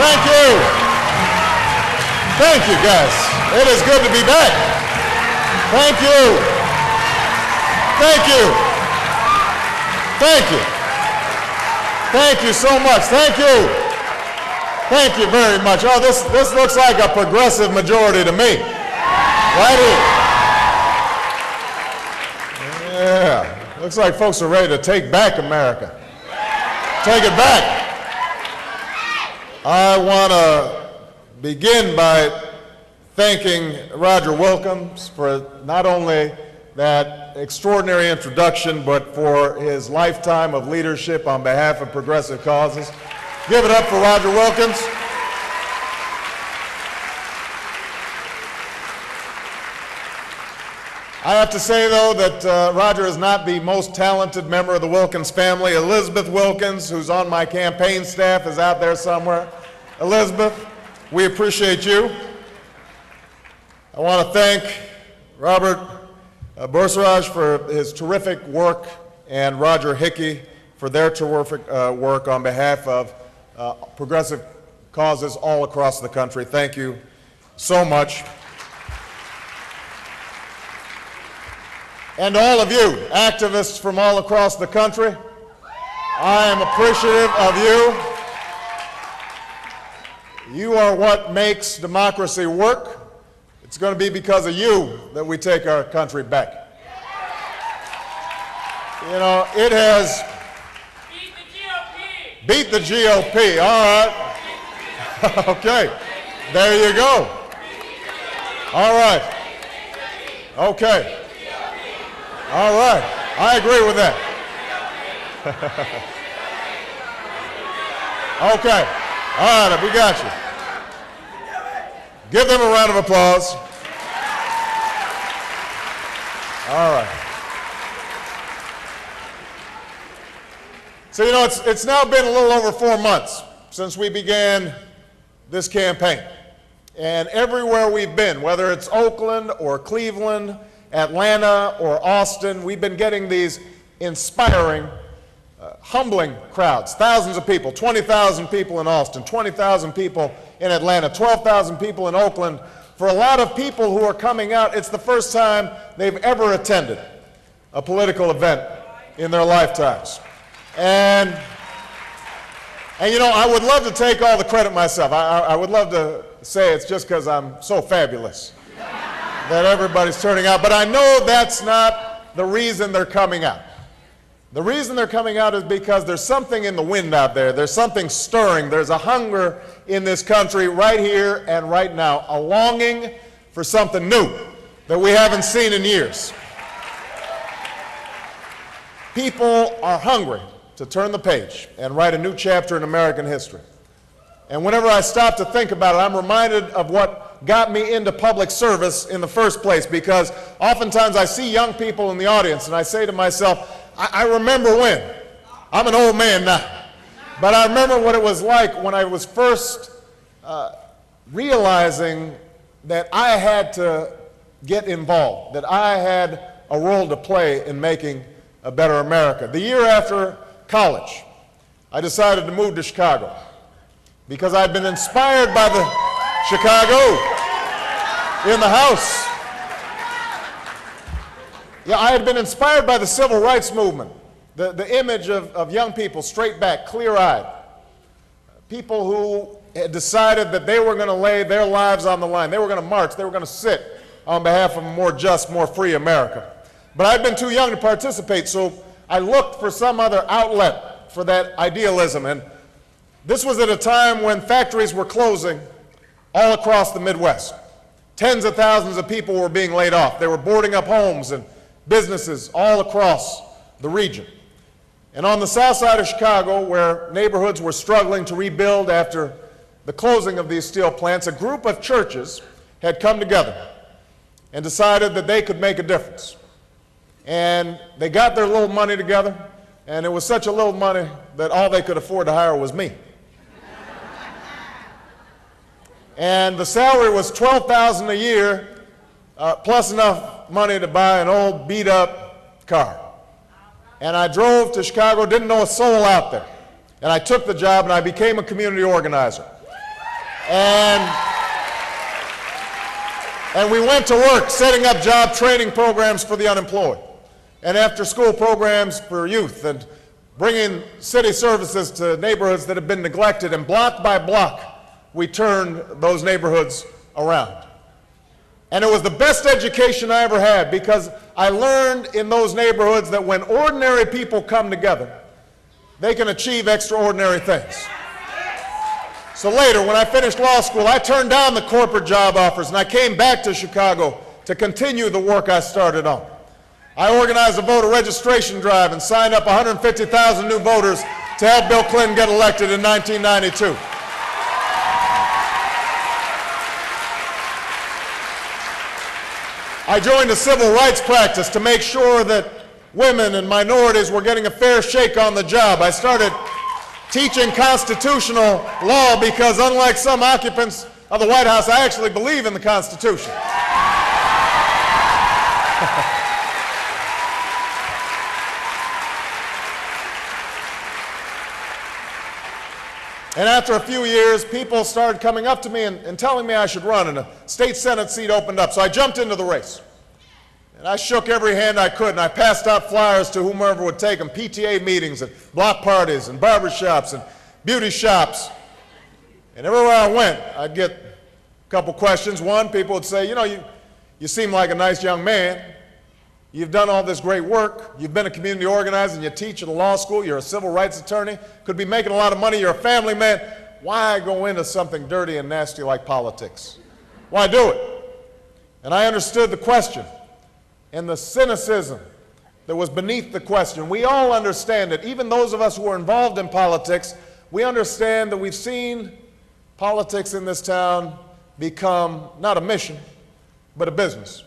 Thank you. Thank you, guys. It is good to be back. Thank you. Thank you. Thank you. Thank you so much. Thank you. Thank you very much. Oh, this looks like a progressive majority to me. Right here. Yeah. Looks like folks are ready to take back America. Take it back. I want to begin by thanking Roger Wilkins for not only that extraordinary introduction, but for his lifetime of leadership on behalf of progressive causes. Give it up for Roger Wilkins. I have to say, though, that Roger is not the most talented member of the Wilkins family. Elizabeth Wilkins, who's on my campaign staff, is out there somewhere. Elizabeth, we appreciate you. I want to thank Robert Borsaraj for his terrific work and Roger Hickey for their terrific work on behalf of progressive causes all across the country. Thank you so much. And all of you, activists from all across the country, I am appreciative of you. You are what makes democracy work. It's going to be because of you that we take our country back. You know, it has... Beat the GOP! Beat the GOP, all right. Okay, there you go. All right. Okay. All right, I agree with that. Okay, all right, we got you. Give them a round of applause. All right. So, you know, it's now been a little over 4 months since we began this campaign. And everywhere we've been, whether it's Oakland or Cleveland, Atlanta or Austin, we've been getting these inspiring, humbling crowds. Thousands of people, 20,000 people in Austin, 20,000 people in Atlanta, 12,000 people in Oakland. For a lot of people who are coming out, it's the first time they've ever attended a political event in their lifetimes. And you know, I would love to take all the credit myself. I would love to say it's just because I'm so fabulous that everybody's turning out, but I know that's not the reason they're coming out. The reason they're coming out is because there's something in the wind out there. There's something stirring. There's a hunger in this country right here and right now, a longing for something new that we haven't seen in years. People are hungry to turn the page and write a new chapter in American history. And whenever I stop to think about it, I'm reminded of what got me into public service in the first place, because oftentimes I see young people in the audience and I say to myself, I remember when. I'm an old man now. But I remember what it was like when I was first realizing that I had to get involved, that I had a role to play in making a better America. The year after college, I decided to move to Chicago, because I'd been inspired by the Chicago in the House. Yeah, I had been inspired by the civil rights movement, the image of young people, straight back, clear-eyed, people who had decided that they were going to lay their lives on the line. They were going to march. They were going to sit on behalf of a more just, more free America. But I'd been too young to participate, so I looked for some other outlet for that idealism. And this was at a time when factories were closing all across the Midwest. Tens of thousands of people were being laid off. They were boarding up homes and businesses all across the region. And on the south side of Chicago, where neighborhoods were struggling to rebuild after the closing of these steel plants, a group of churches had come together and decided that they could make a difference. And they got their little money together, and it was such a little money that all they could afford to hire was me. And the salary was $12,000 a year, plus enough money to buy an old beat-up car. And I drove to Chicago, didn't know a soul out there. And I took the job and I became a community organizer. And we went to work setting up job training programs for the unemployed and after-school programs for youth and bringing city services to neighborhoods that have been neglected. And block by block, we turned those neighborhoods around. And it was the best education I ever had, because I learned in those neighborhoods that when ordinary people come together, they can achieve extraordinary things. So later, when I finished law school, I turned down the corporate job offers, and I came back to Chicago to continue the work I started on. I organized a voter registration drive and signed up 150,000 new voters to help Bill Clinton get elected in 1992. I joined a civil rights practice to make sure that women and minorities were getting a fair shake on the job. I started teaching constitutional law because, unlike some occupants of the White House, I actually believe in the Constitution. And after a few years, people started coming up to me and telling me I should run, and a state Senate seat opened up. So I jumped into the race. And I shook every hand I could, and I passed out flyers to whomever would take them, PTA meetings and block parties and barbershops and beauty shops. And everywhere I went, I'd get a couple questions. One, people would say, you know, you seem like a nice young man. You've done all this great work. You've been a community organizer, and you teach at a law school. You're a civil rights attorney. Could be making a lot of money. You're a family man. Why go into something dirty and nasty like politics? Why do it? And I understood the question and the cynicism that was beneath the question. We all understand it. Even those of us who are involved in politics, we understand that we've seen politics in this town become not a mission, but a business.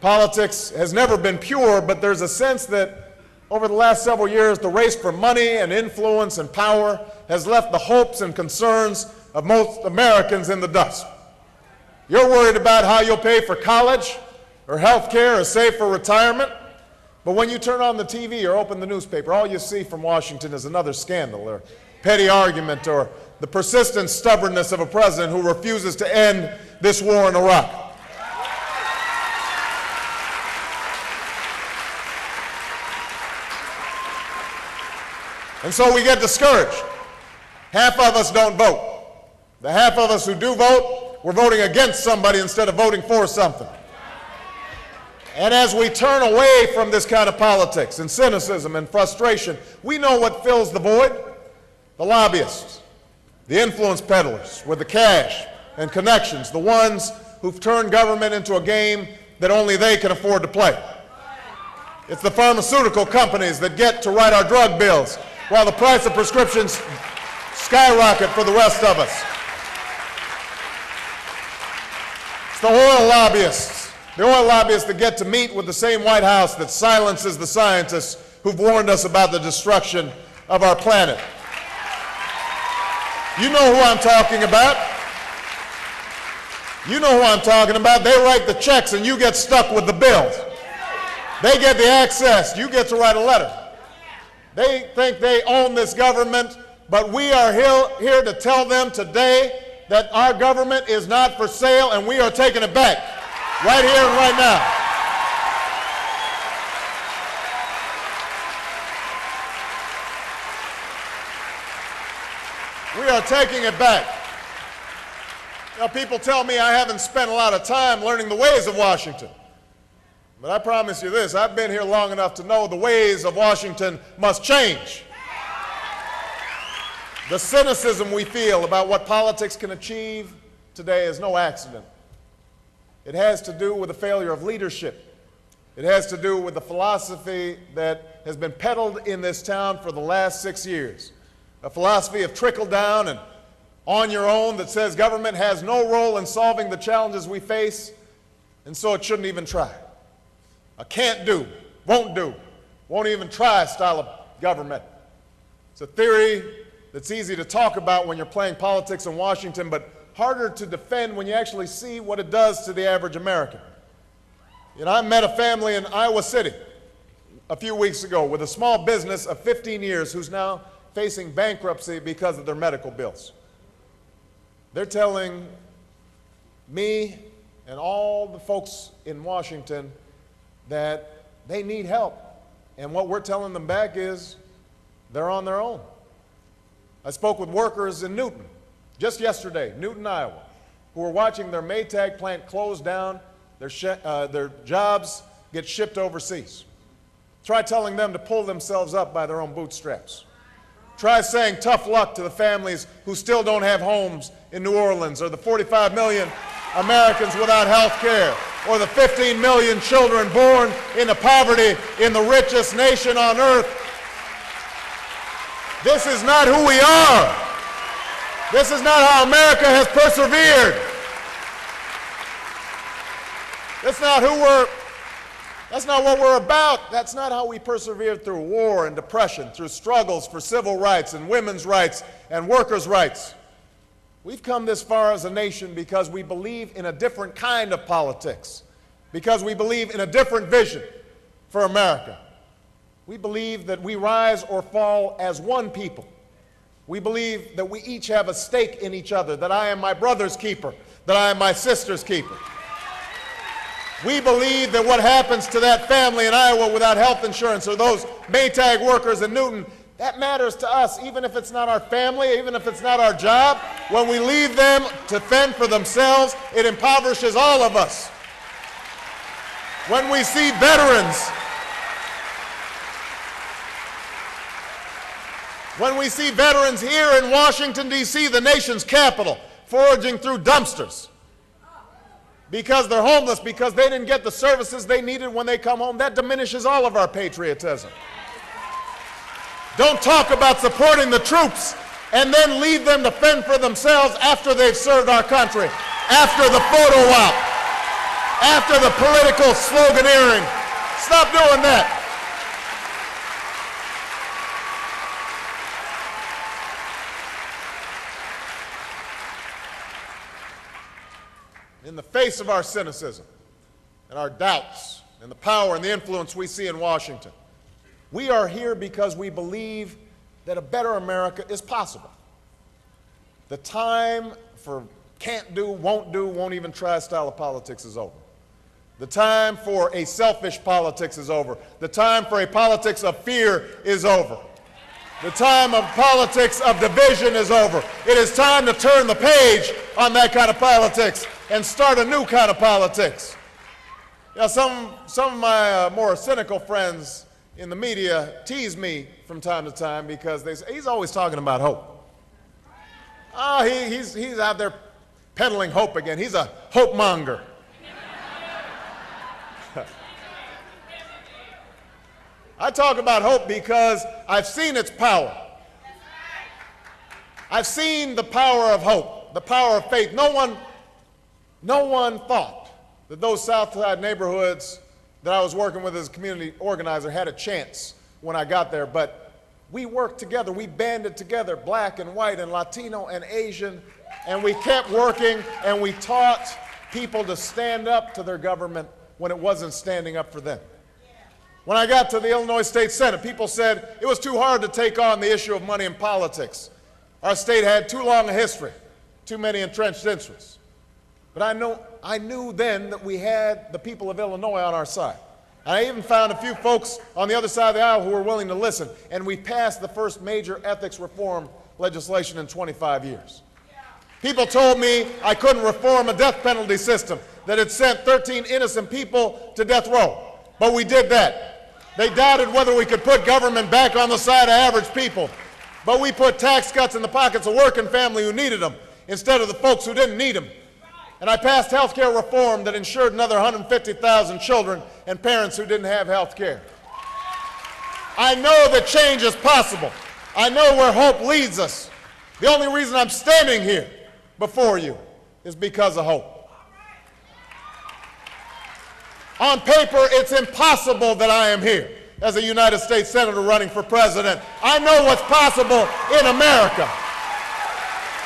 Politics has never been pure, but there's a sense that over the last several years, the race for money and influence and power has left the hopes and concerns of most Americans in the dust. You're worried about how you'll pay for college or health care or save for retirement, but when you turn on the TV or open the newspaper, all you see from Washington is another scandal or petty argument or the persistent stubbornness of a president who refuses to end this war in Iraq. And so we get discouraged. Half of us don't vote. The half of us who do vote, we're voting against somebody instead of voting for something. And as we turn away from this kind of politics and cynicism and frustration, we know what fills the void: the lobbyists, the influence peddlers with the cash and connections, the ones who've turned government into a game that only they can afford to play. It's the pharmaceutical companies that get to write our drug bills while the price of prescriptions skyrocket for the rest of us. It's the oil lobbyists that get to meet with the same White House that silences the scientists who've warned us about the destruction of our planet. You know who I'm talking about. You know who I'm talking about. They write the checks and you get stuck with the bills. They get the access, you get to write a letter. They think they own this government, but we are here to tell them today that our government is not for sale, and we are taking it back right here and right now. We are taking it back. Now, people tell me I haven't spent a lot of time learning the ways of Washington. But I promise you this, I've been here long enough to know the ways of Washington must change. The cynicism we feel about what politics can achieve today is no accident. It has to do with the failure of leadership. It has to do with the philosophy that has been peddled in this town for the last 6 years. A philosophy of trickle down and on your own that says government has no role in solving the challenges we face, and so it shouldn't even try. A can't do, won't even try style of government. It's a theory that's easy to talk about when you're playing politics in Washington, but harder to defend when you actually see what it does to the average American. You know, I met a family in Iowa City a few weeks ago with a small business of 15 years who's now facing bankruptcy because of their medical bills. They're telling me and all the folks in Washington that they need help. And what we're telling them back is they're on their own. I spoke with workers in Newton just yesterday, Newton, Iowa, who were watching their Maytag plant close down, their jobs get shipped overseas. Try telling them to pull themselves up by their own bootstraps. Try saying tough luck to the families who still don't have homes in New Orleans, or the 45 million Americans without health care, or the 15 million children born into poverty in the richest nation on earth. This is not who we are. This is not how America has persevered. That's not what we're about. That's not how we persevered through war and depression, through struggles for civil rights and women's rights and workers' rights. We've come this far as a nation because we believe in a different kind of politics, because we believe in a different vision for America. We believe that we rise or fall as one people. We believe that we each have a stake in each other, that I am my brother's keeper, that I am my sister's keeper. We believe that what happens to that family in Iowa without health insurance, or those Maytag workers in Newton, that matters to us, even if it's not our family, even if it's not our job. When we leave them to fend for themselves, it impoverishes all of us. When we see veterans, here in Washington, D.C., the nation's capital, foraging through dumpsters because they're homeless, because they didn't get the services they needed when they come home, that diminishes all of our patriotism. Don't talk about supporting the troops and then leave them to fend for themselves after they've served our country, after the photo op, after the political sloganeering. Stop doing that. In the face of our cynicism and our doubts and the power and the influence we see in Washington, we are here because we believe that a better America is possible. The time for can't do, won't even try style of politics is over. The time for a selfish politics is over. The time for a politics of fear is over. The time of politics of division is over. It is time to turn the page on that kind of politics and start a new kind of politics. You know, some of my more cynical friends in the media tease me from time to time because they say, he's always talking about hope. Oh, he's out there peddling hope again. He's a hope monger. I talk about hope because I've seen its power. I've seen the power of hope, the power of faith. No one thought that those South Side neighborhoods that I was working with as a community organizer had a chance when I got there, but we worked together, we banded together, black and white and Latino and Asian, and we kept working, and we taught people to stand up to their government when it wasn't standing up for them. When I got to the Illinois State Senate, people said it was too hard to take on the issue of money in politics. Our state had too long a history, too many entrenched interests. But I knew then that we had the people of Illinois on our side. I even found a few folks on the other side of the aisle who were willing to listen, and we passed the first major ethics reform legislation in 25 years. People told me I couldn't reform a death penalty system that had sent 13 innocent people to death row, but we did that. They doubted whether we could put government back on the side of average people, but we put tax cuts in the pockets of working family who needed them instead of the folks who didn't need them. And I passed health care reform that insured another 150,000 children and parents who didn't have health care. I know that change is possible. I know where hope leads us. The only reason I'm standing here before you is because of hope. On paper, it's impossible that I am here as a United States Senator running for president. I know what's possible in America.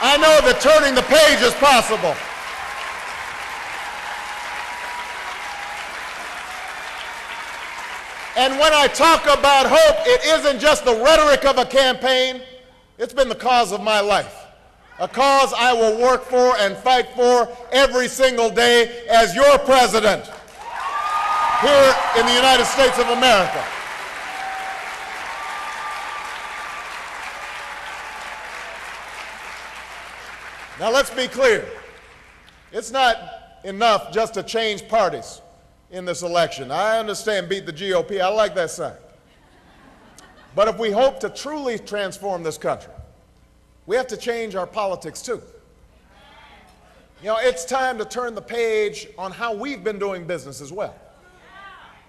I know that turning the page is possible. And when I talk about hope, it isn't just the rhetoric of a campaign, it's been the cause of my life. a cause I will work for and fight for every single day as your president here in the United States of America. Now let's be clear. It's not enough just to change parties in this election. I understand beat the GOP. I like that sign. But if we hope to truly transform this country, we have to change our politics too. You know, it's time to turn the page on how we've been doing business as well.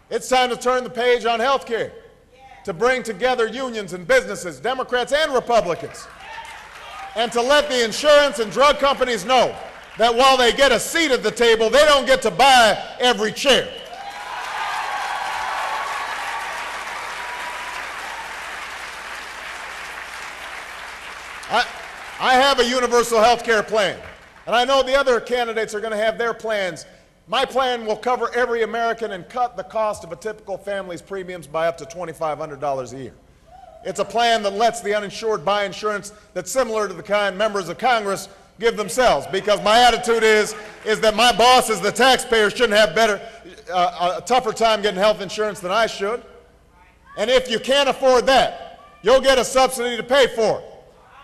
It's time to turn the page on health care, to bring together unions and businesses, Democrats and Republicans, and to let the insurance and drug companies know that while they get a seat at the table, they don't get to buy every chair. I have a universal health care plan, and I know the other candidates are going to have their plans. My plan will cover every American and cut the cost of a typical family's premiums by up to $2,500 a year. It's a plan that lets the uninsured buy insurance that's similar to the kind members of Congress give themselves, because my attitude is that my bosses, the taxpayers, shouldn't have a tougher time getting health insurance than I should. And if you can't afford that, you'll get a subsidy to pay for it.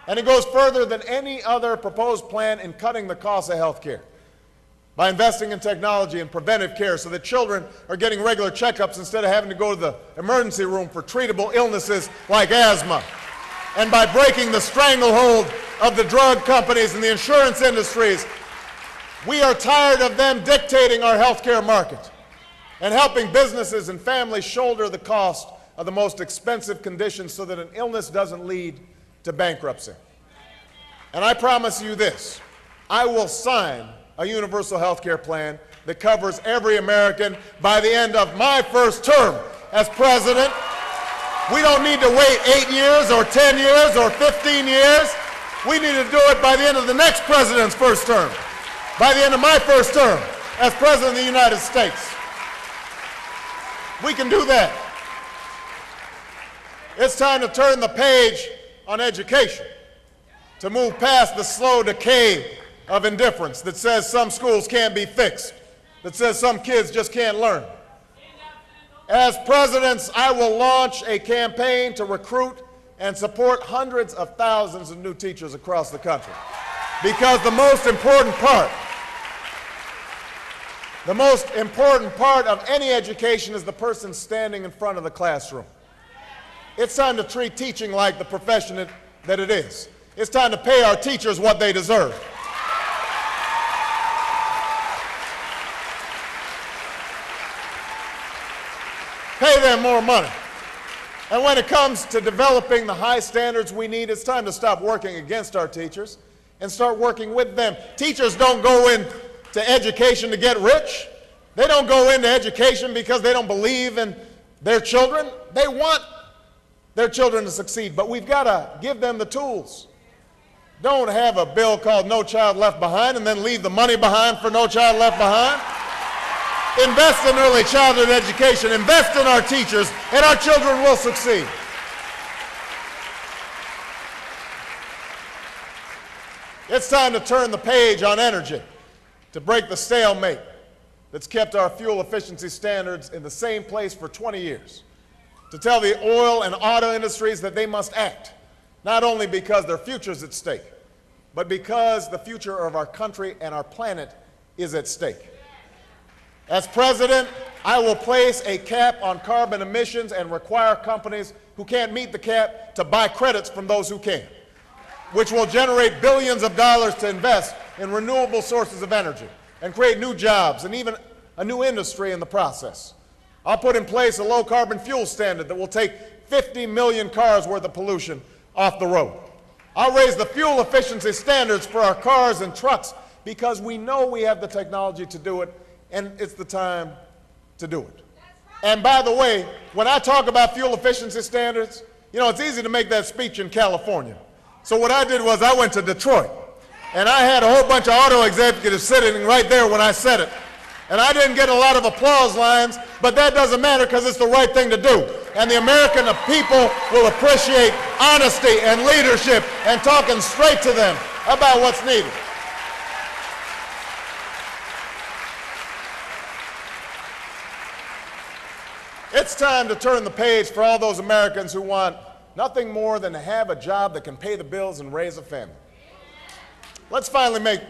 And it goes further than any other proposed plan in cutting the cost of health care by investing in technology and preventive care so that children are getting regular checkups instead of having to go to the emergency room for treatable illnesses like asthma, and by breaking the stranglehold of the drug companies and the insurance industries. We are tired of them dictating our health care market and helping businesses and families shoulder the cost of the most expensive conditions so that an illness doesn't lead to bankruptcy. And I promise you this, I will sign a universal health care plan that covers every American by the end of my first term as president. We don't need to wait 8 years or 10 years or 15 years. We need to do it by the end of the next president's first term, by the end of my first term as president of the United States. We can do that. It's time to turn the page on education, to move past the slow decay of indifference that says some schools can't be fixed, that says some kids just can't learn. As president, I will launch a campaign to recruit and support hundreds of thousands of new teachers across the country. Because the most important part of any education is the person standing in front of the classroom. It's time to treat teaching like the profession that it is. It's time to pay our teachers what they deserve. Pay them more money. And when it comes to developing the high standards we need, it's time to stop working against our teachers and start working with them. Teachers don't go into education to get rich. They don't go into education because they don't believe in their children. They want their children to succeed, but we've got to give them the tools. Don't have a bill called No Child Left Behind and then leave the money behind for No Child Left Behind. Invest in early childhood education, invest in our teachers, and our children will succeed. It's time to turn the page on energy, to break the stalemate that's kept our fuel efficiency standards in the same place for 20 years. To tell the oil and auto industries that they must act, not only because their future is at stake, but because the future of our country and our planet is at stake. As president, I will place a cap on carbon emissions and require companies who can't meet the cap to buy credits from those who can, which will generate billions of dollars to invest in renewable sources of energy and create new jobs and even a new industry in the process. I'll put in place a low-carbon fuel standard that will take 50 million cars worth of pollution off the road. I'll raise the fuel efficiency standards for our cars and trucks because we know we have the technology to do it, and it's the time to do it. And by the way, when I talk about fuel efficiency standards, you know, it's easy to make that speech in California. So what I did was I went to Detroit, and I had a whole bunch of auto executives sitting right there when I said it. And I didn't get a lot of applause lines, but that doesn't matter because it's the right thing to do. And the American people will appreciate honesty and leadership and talking straight to them about what's needed. It's time to turn the page for all those Americans who want nothing more than to have a job that can pay the bills and raise a family. Let's finally make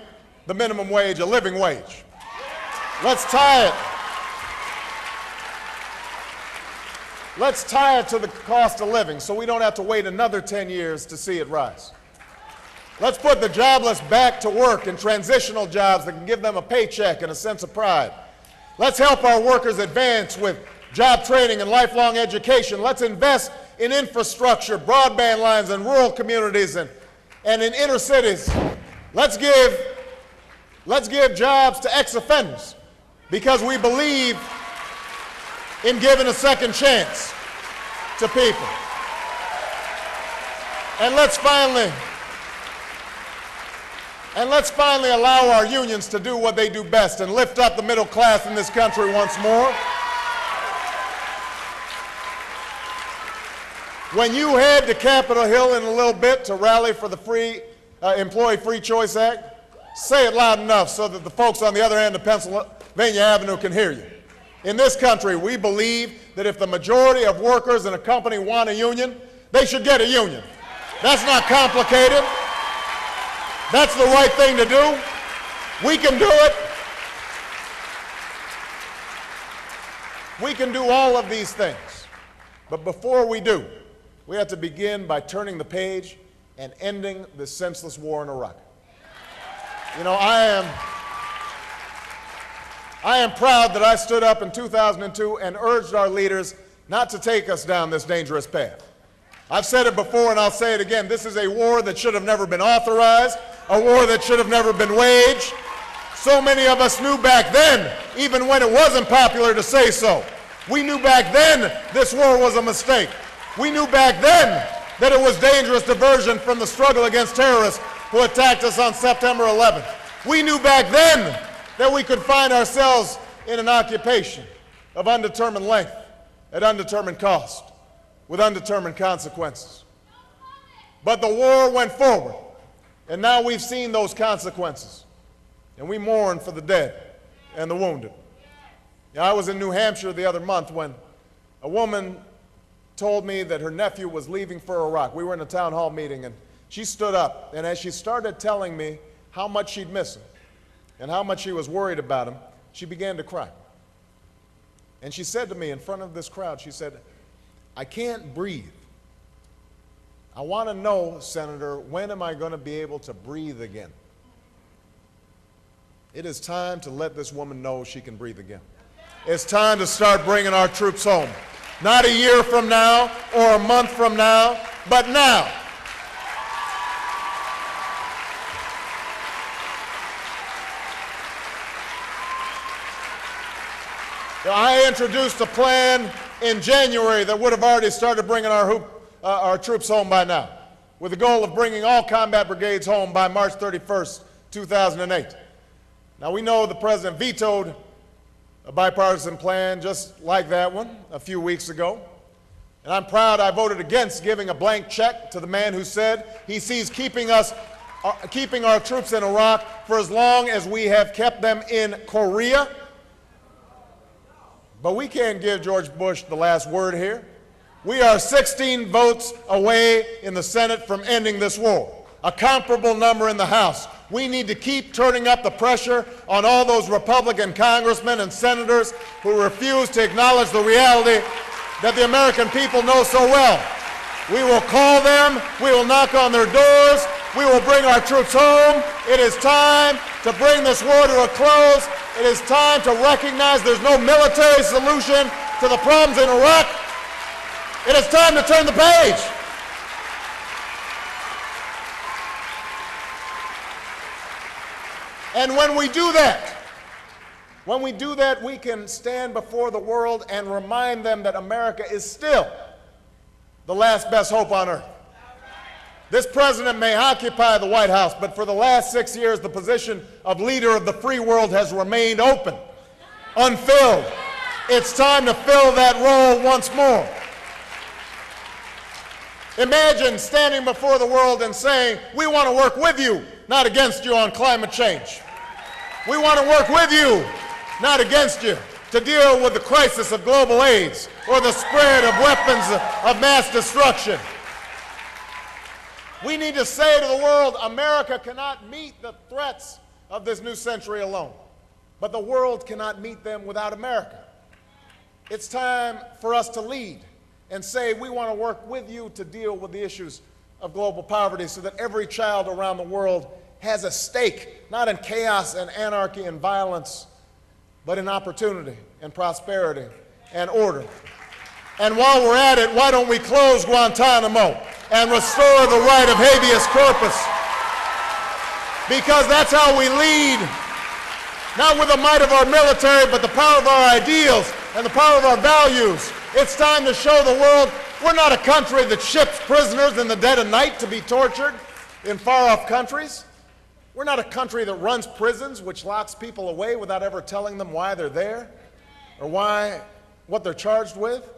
the minimum wage a living wage. Let's tie it to the cost of living so we don't have to wait another 10 years to see it rise. Let's put the jobless back to work in transitional jobs that can give them a paycheck and a sense of pride. Let's help our workers advance with job training and lifelong education. Let's invest in infrastructure, broadband lines in rural communities and in inner cities. Let's give jobs to ex-offenders because we believe in giving a second chance to people. And let's finally allow our unions to do what they do best and lift up the middle class in this country once more. When you head to Capitol Hill in a little bit to rally for the Employee Free Choice Act, say it loud enough so that the folks on the other end of Pennsylvania Avenue can hear you. In this country, we believe that if the majority of workers in a company want a union, they should get a union. That's not complicated. That's the right thing to do. We can do it. We can do all of these things. But before we do, we have to begin by turning the page and ending this senseless war in Iraq. You know, I am proud that I stood up in 2002 and urged our leaders not to take us down this dangerous path. I've said it before and I'll say it again. This is a war that should have never been authorized, a war that should have never been waged. So many of us knew back then, even when it wasn't popular to say so. We knew back then this war was a mistake. We knew back then that it was dangerous diversion from the struggle against terrorists who attacked us on September 11th. We knew back then that we could find ourselves in an occupation of undetermined length, at undetermined cost, with undetermined consequences. But the war went forward, and now we've seen those consequences, and we mourn for the dead and the wounded. You know, I was in New Hampshire the other month when a woman told me that her nephew was leaving for Iraq. We were in a town hall meeting, and she stood up, and as she started telling me how much she'd miss him and how much she was worried about him, she began to cry. And she said to me in front of this crowd, she said, "I can't breathe. I want to know, Senator, when am I going to be able to breathe again?" It is time to let this woman know she can breathe again. It's time to start bringing our troops home. Not a year from now or a month from now, but now. I introduced a plan in January that would have already started bringing our troops home by now, with the goal of bringing all combat brigades home by March 31st, 2008. Now, we know the President vetoed a bipartisan plan just like that one a few weeks ago. And I'm proud I voted against giving a blank check to the man who said he sees keeping our troops in Iraq for as long as we have kept them in Korea. But we can't give George Bush the last word here. We are 16 votes away in the Senate from ending this war, a comparable number in the House. We need to keep turning up the pressure on all those Republican congressmen and senators who refuse to acknowledge the reality that the American people know so well. We will call them, we will knock on their doors, we will bring our troops home. It is time to bring this war to a close. It is time to recognize there's no military solution to the problems in Iraq. It is time to turn the page. And when we do that, we can stand before the world and remind them that America is still the last best hope on earth. This president may occupy the White House, but for the last 6 years, the position of leader of the free world has remained open, unfilled. It's time to fill that role once more. Imagine standing before the world and saying, we want to work with you, not against you on climate change. We want to work with you, not against you, to deal with the crisis of global AIDS or the spread of weapons of mass destruction. We need to say to the world, America cannot meet the threats of this new century alone, but the world cannot meet them without America. It's time for us to lead and say we want to work with you to deal with the issues of global poverty so that every child around the world has a stake, not in chaos and anarchy and violence, but in opportunity and prosperity and order. And while we're at it, why don't we close Guantanamo and restore the right of habeas corpus? Because that's how we lead, not with the might of our military, but the power of our ideals and the power of our values. It's time to show the world we're not a country that ships prisoners in the dead of night to be tortured in far-off countries. We're not a country that runs prisons, which locks people away without ever telling them why they're there or what they're charged with.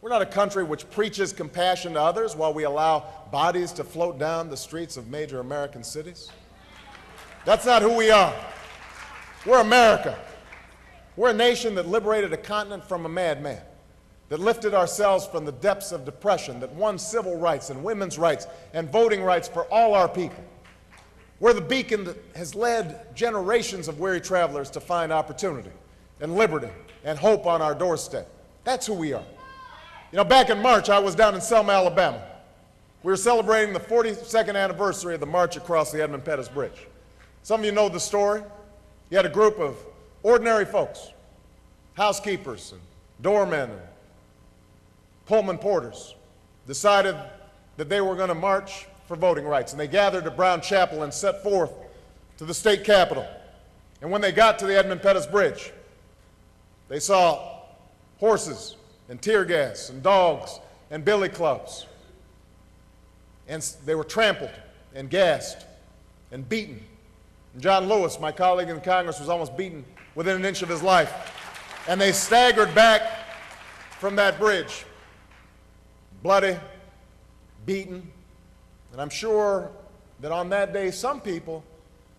We're not a country which preaches compassion to others while we allow bodies to float down the streets of major American cities. That's not who we are. We're America. We're a nation that liberated a continent from a madman, that lifted ourselves from the depths of depression, that won civil rights and women's rights and voting rights for all our people. We're the beacon that has led generations of weary travelers to find opportunity and liberty and hope on our doorstep. That's who we are. You know, back in March, I was down in Selma, Alabama. We were celebrating the 42nd anniversary of the march across the Edmund Pettus Bridge. Some of you know the story. You had a group of ordinary folks, housekeepers and doormen and Pullman porters, decided that they were going to march for voting rights. And they gathered at Brown Chapel and set forth to the state capitol. And when they got to the Edmund Pettus Bridge, they saw horses and tear gas and dogs and billy clubs. And they were trampled and gassed and beaten. And John Lewis, my colleague in Congress, was almost beaten within an inch of his life. And they staggered back from that bridge, bloody, beaten. And I'm sure that on that day, some people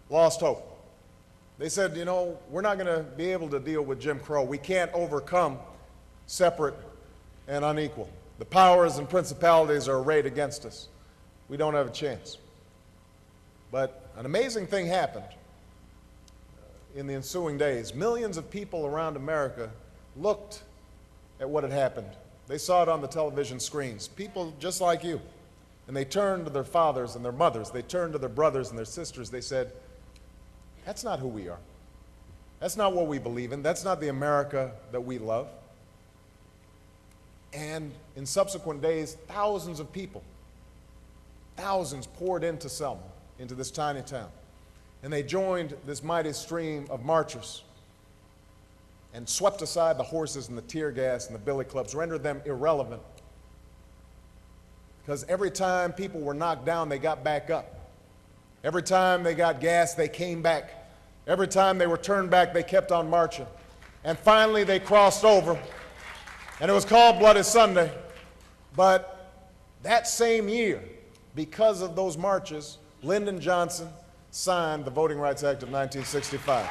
lost hope. They said, you know, we're not going to be able to deal with Jim Crow. We can't overcome separate and unequal. The powers and principalities are arrayed against us. We don't have a chance. But an amazing thing happened in the ensuing days. Millions of people around America looked at what had happened. They saw it on the television screens. People just like you. And they turned to their fathers and their mothers. They turned to their brothers and their sisters. They said, that's not who we are. That's not what we believe in. That's not the America that we love. And in subsequent days, thousands of people, thousands poured into Selma, into this tiny town. And they joined this mighty stream of marchers and swept aside the horses and the tear gas and the billy clubs, rendered them irrelevant. Because every time people were knocked down, they got back up. Every time they got gas, they came back. Every time they were turned back, they kept on marching. And finally, they crossed over. And it was called Bloody Sunday. But that same year, because of those marches, Lyndon Johnson signed the Voting Rights Act of 1965.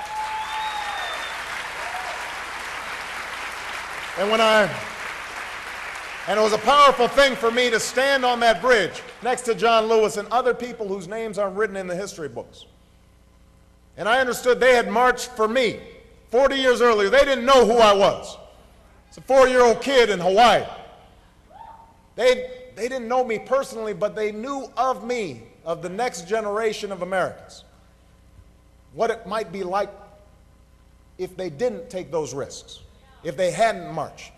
And it was a powerful thing for me to stand on that bridge next to John Lewis and other people whose names aren't written in the history books. And I understood they had marched for me 40 years earlier. They didn't know who I was. It's a 4-year-old kid in Hawaii. They didn't know me personally, but they knew of me, of the next generation of Americans, what it might be like if they didn't take those risks, if they hadn't marched.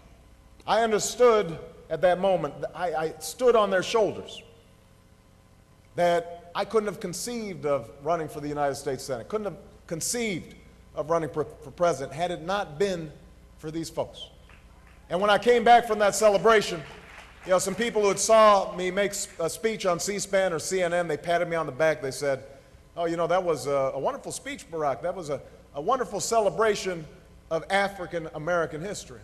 I understood at that moment, I stood on their shoulders, that I couldn't have conceived of running for the United States Senate, couldn't have conceived of running for president had it not been for these folks. And when I came back from that celebration, you know, some people who had saw me make a speech on C-SPAN or CNN, they patted me on the back. They said, oh, you know, that was a wonderful speech, Barack. That was a wonderful celebration of African American history.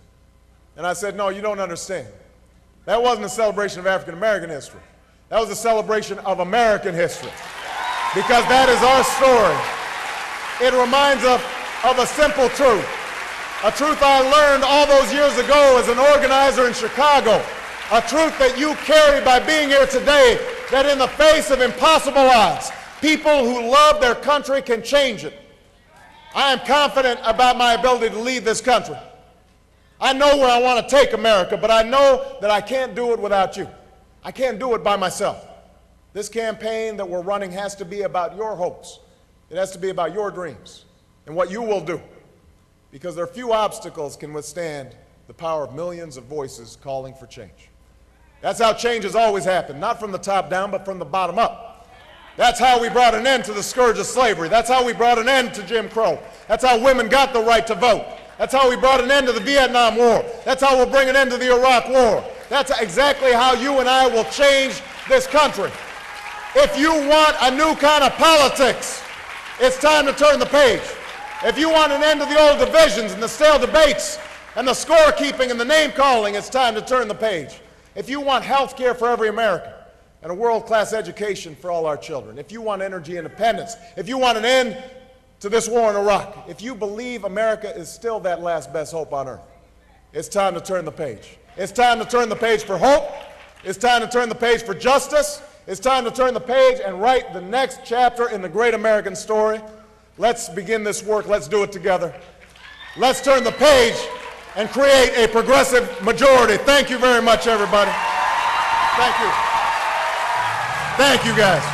And I said, no, you don't understand. That wasn't a celebration of African American history. That was a celebration of American history. Because that is our story. It reminds us of a simple truth. A truth I learned all those years ago as an organizer in Chicago. A truth that you carry by being here today, that in the face of impossible odds, people who love their country can change it. I am confident about my ability to lead this country. I know where I want to take America, but I know that I can't do it without you. I can't do it by myself. This campaign that we're running has to be about your hopes. It has to be about your dreams and what you will do, because there are few obstacles can withstand the power of millions of voices calling for change. That's how change has always happened, not from the top down, but from the bottom up. That's how we brought an end to the scourge of slavery. That's how we brought an end to Jim Crow. That's how women got the right to vote. That's how we brought an end to the Vietnam War. That's how we'll bring an end to the Iraq War. That's exactly how you and I will change this country. If you want a new kind of politics, it's time to turn the page. If you want an end to the old divisions and the stale debates and the scorekeeping and the name-calling, it's time to turn the page. If you want health care for every American and a world-class education for all our children, if you want energy independence, if you want an end to this war in Iraq, if you believe America is still that last best hope on earth, it's time to turn the page. It's time to turn the page for hope. It's time to turn the page for justice. It's time to turn the page and write the next chapter in the great American story. Let's begin this work. Let's do it together. Let's turn the page and create a progressive majority. Thank you very much, everybody. Thank you. Thank you, guys.